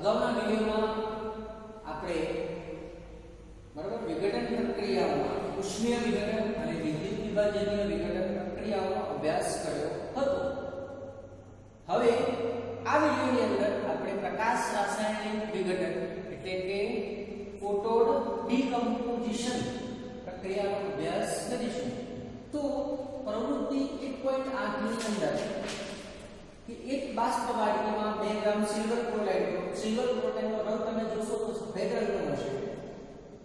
અગાઉના વિડિયોમાં આપણે બરાબર વિઘટન પ્રક્રિયાઓમાં ઉષ્મીય વિઘટન અને વિદ્યુત વિભાજનીય વિઘટન પ્રક્રિયાઓનો અભ્યાસ કર્યો હતો. હવે આ વિડિયોની અંદર આપણે પ્રકાશ રાસાયણિક વિઘટન એટલે કે ફોટોન ડીકમ્પોઝિશન પ્રક્રિયાનો અભ્યાસ કરીશું. તો પ્રવૃત્તિ 1.8 ની અંદર કે એક બાષ્પ વાડકીમાં 2 ગ્રામ સિલ્વર ક્લોરાઇડ નો રંગ તમે જોશો તો સફેદ રંગનો હશે.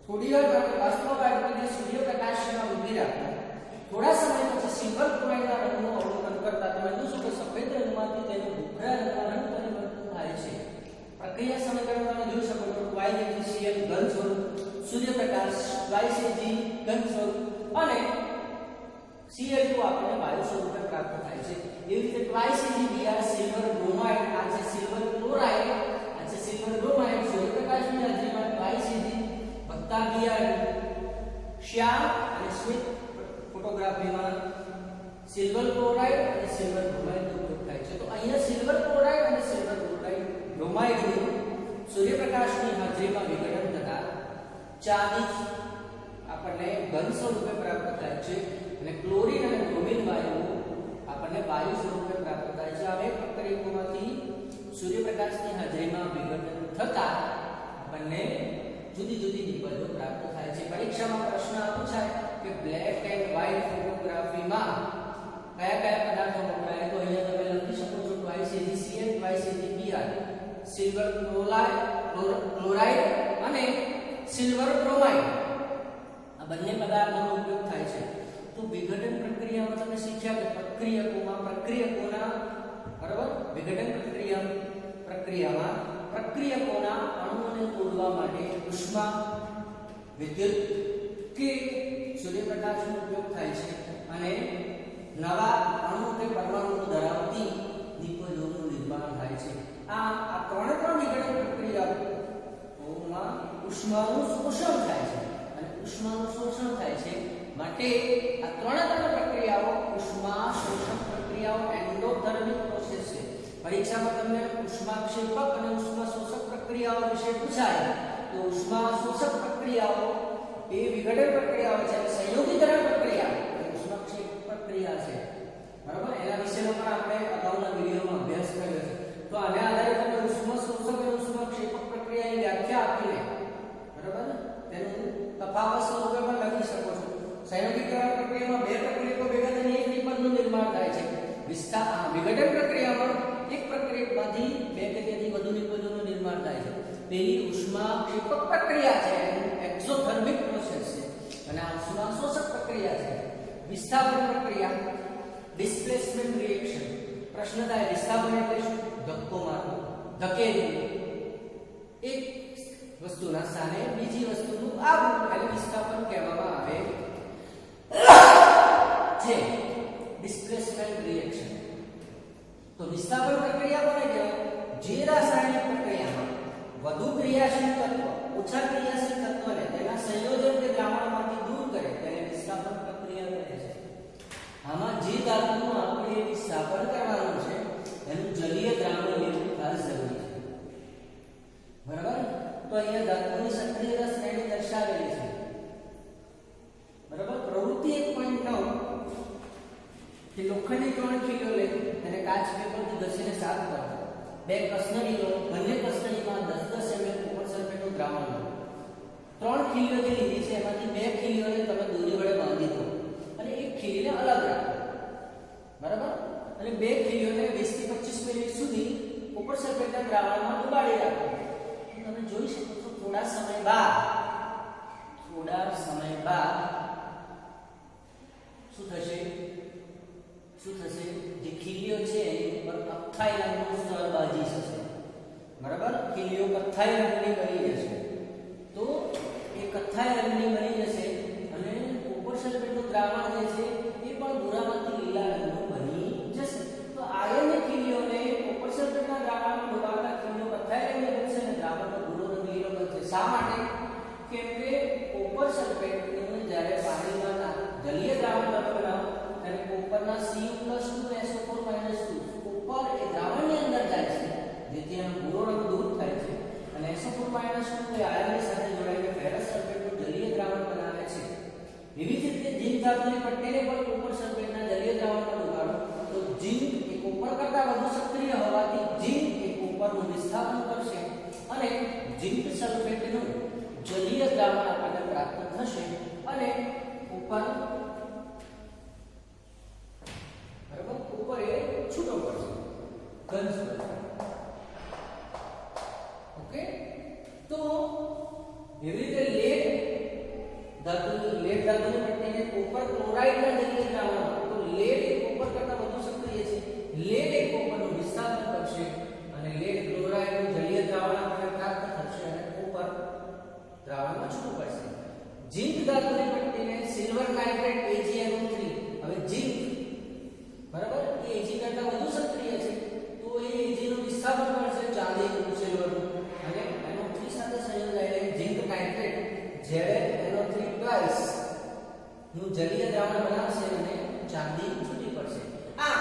થોડી વાર માટે બાષ્પ વાડકીને સૂર્યપ્રકાશમાં ઊભી રાખો. થોડા સમય પછી સિલ્વર ક્લોરાઇડના રંગનું અવલોકન કરતા તમે જોશો કે સફેદ રંગમાંથી તેનું ભૂખરા રંગમાં રંગ પરિવર્તન થાય છે. પ્રક્રિયા સમીકરણ તમે જોઈ શકો છો YAGCl ઘન સ્વરૂપ, સૂર્યપ્રકાશ YCG ઘન સ્વરૂપ અને Cl2 આપણને વાયુ સ્વરૂપે પ્રાપ્ત થાય છે. એવી રીતે YCGBr સિલ્વર બ્રોમાઇડ, આ છે સિલ્વર ક્લોરાઇડ, આ છે સિલ્વર બ્રોમાઇડ, સૂર્યપ્રકાશની હાજરીમાં YCG વત્તા Br શ્યામ અને સ્મિત ફોટોગ્રાફીમાં સિલ્વર ક્લોરાઇડ અને સિલ્વર બ્રોમાઇડનો ઉપયોગ થાય છે. તો અહીંયા સિલ્વર ક્લોરાઇડ અને સિલ્વર બ્રોમાઇડનું સૂર્યપ્રકાશની હાજરીમાં વિઘટન થતા ચાર્જ આપણને ઘન સ્વરૂપે પ્રાપ્ત થાય છે અને ક્લોરીન અને બ્રોમિન વાયુઓ આપણને વાયુ સ્વરૂપે પ્રાપ્ત થાય છે. આ બે પ્રક્રિયાઓમાંથી સૂર્યપ્રકાશની હાજરીમાં વિઘટન થતા આપણને જુદી જુદી નિપજો પ્રાપ્ત થાય છે. પરીક્ષામાં પ્રશ્ન પૂછાય કે બ્લેક એન્ડ વ્હાઇટ ફોટોગ્રાફીમાં કયા કયા પદાર્થો વપરાય, તો અહીંયા તમે લખી શકો છો YCGCl, YCGBr, સિલ્વર ક્લોરાઇડ અને સિલ્વર બ્રોમાઇડ, આ બંને પદાર્થોનો ઉપયોગ થાય છે. તો વિઘટન પ્રક્રિયામાં તમે શીખ્યા કે પ્રક્રિયકોના બરાબર વિઘટન પ્રક્રિયામાં પ્રક્રિયકોના અણુઓને તોડવા માટે ઉષ્મા, વિદ્યુત કે સૂર્યપ્રકાશનો ઉપયોગ થાય છે અને નવા અણુ કે પરમાણુ ધરાવતી નિપજોનું નિર્માણ થાય છે. આ ત્રણ વિઘટન પ્રક્રિયાઓમાં ઉષ્માનું શોષણ થાય છે અને ઉષ્માનું શોષણ થાય છે માટે આ ત્રણ પ્રક્રિયાઓ ઉષ્મા શોષણ પ્રક્રિયાઓ એન્ડોથર્મિક પ્રોસેસ છે. પરીક્ષામાં તમને ઉષ્માક્ષેપક અને ઉષ્મા શોષક પ્રક્રિયાઓ વિશે પૂછાય તો ઉષ્મા શોષક પ્રક્રિયાઓ એ વિઘટન પ્રક્રિયાઓ છે, સંયોગીકરણ પ્રક્રિયા એ ઉષ્માક્ષેપક પ્રક્રિયા છે. બરાબર, એના વિશેનો પણ આપણે અગાઉના વિડિયોમાં અભ્યાસ કર્યો છે. તો આના આધારે તમે ઉષ્મા શોષક અને ઉષ્માક્ષેપક પ્રક્રિયાની વ્યાખ્યા આપીને બરાબર તેનું તફાવત સ્વરૂપે પણ લખી શકો છો. સંયોગીકરણ પ્રક્રિયામાં બે પ્રક્રિયકો ભેગા થઈને એક નિપજનું નિર્માણ થાય છે. વિઘટન પ્રક્રિયામાં એક પ્રક્રિયકમાંથી બે કે તેથી વધુ નિપજોનું નિર્માણ થાય છે. પેલી ઉષ્માક્ષેપક પ્રક્રિયા છે, એક્ઝોથર્મિક પ્રોસેસ છે, અને આ ઉષ્મા શોષક પ્રક્રિયા છે. વિસ્થાપન પ્રક્રિયા, ડિસ્પ્લેસમેન્ટ રિએક્શન. પ્રશ્ન થાય વિસ્થાપન એટલે શું? ધક્કો મારવો, ધકેલવું, એક વસ્તુના સ્થાને બીજી વસ્તુનું આવવું એટલે વિસ્થાપન કહેવામાં આવે છે. Displacement reaction. તો વિસ્થાપન પ્રક્રિયા કોને કહેવાય? જે રાસાયણિક પ્રક્રિયામાં વધુ ક્રિયાશીલ તત્વ ઓછા ક્રિયાશીલ તત્વને તેના સંયોજન કે દ્રાવણમાંથી દૂર કરે તેને વિસ્થાપન પ્રક્રિયા કહે છે. આમાં જે ધાતુનું આપણે વિસ્થાપન કરવાનું છે એનું જલીય દ્રાવણ લેવું ખાસ જરૂરી છે. બરાબર, તો અહીંયા ધાતુની સક્રિય શ્રેણી દર્શાવેલી છે. બરાબર, પ્રવૃત્તિ 1.9 કે લોખંડની 3 ખીલીઓ લે અને કાચ પેપરથી ઘસીને સાફ કરો. 2 કસનરી લો, બંને કસનરીમાં 10-10 ml કોપર સલ્ફેટનું દ્રાવણ લો. 3 ખીલીઓ જે લીધી છે એમાંથી 2 ખીલીઓને તમે દોરી વડે બાંધી દો અને એક ખીલીને અલગ રાખો. બરાબર, અને 2 ખીલીઓને 20 થી 25 મિનિટ સુધી કોપર સલ્ફેટના દ્રાવણમાં ડુબાડી રાખો. તમે જોઈ શકો છો થોડા સમય બાદ શું થશે? જે ખીલીઓ છે એની ઉપર કથ્થાઈ રંગનું સ્તર બાજી જશે. બરાબર, ખીલીઓ કથ્થાઈ રંગની બની જશે. તો એ કથ્થાઈ રંગની બની જશે અને કોપર સલ્ફેટનું દ્રાવણ જે છે એ પણ ભૂરામાંથી લીલા રંગનું બની જશે. તો આયર્નની ખીલીઓને કોપર સલ્ફેટના દ્રાવણમાં ડુબાડતા ખીલીઓ કથ્થાઈ રંગની બનશે અને દ્રાવણનો ભૂરો રંગ લીલો બનશે. શા માટે? કેમ કે કોપર સલ્ફેટ જ્યારે પાણીમાં જલીય દ્રાવણ બનાવો ત્યારે કોપરના Cu+2SO4 - 2 કોપર એ દ્રાવણની અંદર જાય છે જેથી એનો ભૂરો રંગ દૂર થાય છે ધાતુની પટ્ટીને પણ કોપર સલ્ફેટના જલીય દ્રાવણમાં ડુબાડો તો ઝિંક એ કોપર કરતાં વધુ સક્રિય હોવાથી ઝિંક એ કોપરનું વિસ્થાપન કરશે અને ઝિંક સલ્ફેટનું જલીય દ્રાવણ આપણને પ્રાપ્ત થશે અને કોપર બરાબર કોપર એ છૂટો પડશે ઘન સ્વરૂપે. ઓકે, તો એવી રીતે લેડ ધાતુની પટ્ટીને કોપર ક્લોરાઇડના જલીય દ્રાવણ તો લેડ એ કોપર કરતાં વધુ સક્રિય છે. લેડ એ કોપરનું વિસ્થાપન કરશે અને લેડ ક્લોરાઇડનું જલીય દ્રાવણ આપણને પ્રાપ્ત થશે અને કોપર દ્રાવણમાં છૂટું પડશે. ઝિંક ધાતુની પટ્ટીને સિલ્વર નાઇટ્રેટ AgNO3 હવે ઝિંક બરાબર એ Ag કરતાં વધુ સક્રિય છે તો એ Ag નું વિસ્થાપન કરશે ચાંદીનું સિલ્વરનું અને NO3 સાથે સંયોજાયેલ ઝિંક નાઇટ્રેટ ZnNO3 ટ્વાઇસ નું જલીય દ્રાવણ બનાવશે અને ચાંદી છૂટી પડશે. આ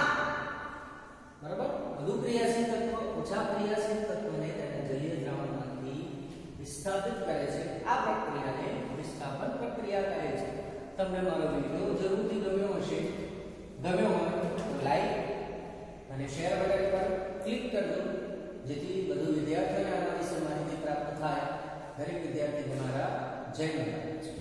બરાબર વધુ ક્રિયાશીલ તત્વ ઓછા ક્રિયાશીલ તત્વને તેના જલીય દ્રાવણમાંથી વિસ્થાપિત કરે છે. આ પ્રક્રિયાને વિસ્થાપન પ્રક્રિયા કહે છે. તમને મારો વિડિયો જરૂરથી ગમ્યો હશે. ગમ્યો હોય તો લાઈક અને શેર બટન પર ક્લિક કરજો જેથી વધુ વિદ્યાર્થીઓને આના વિશે માહિતી પ્રાપ્ત થાય. દરેક વિદ્યાર્થીને મારા જય મહારાજ.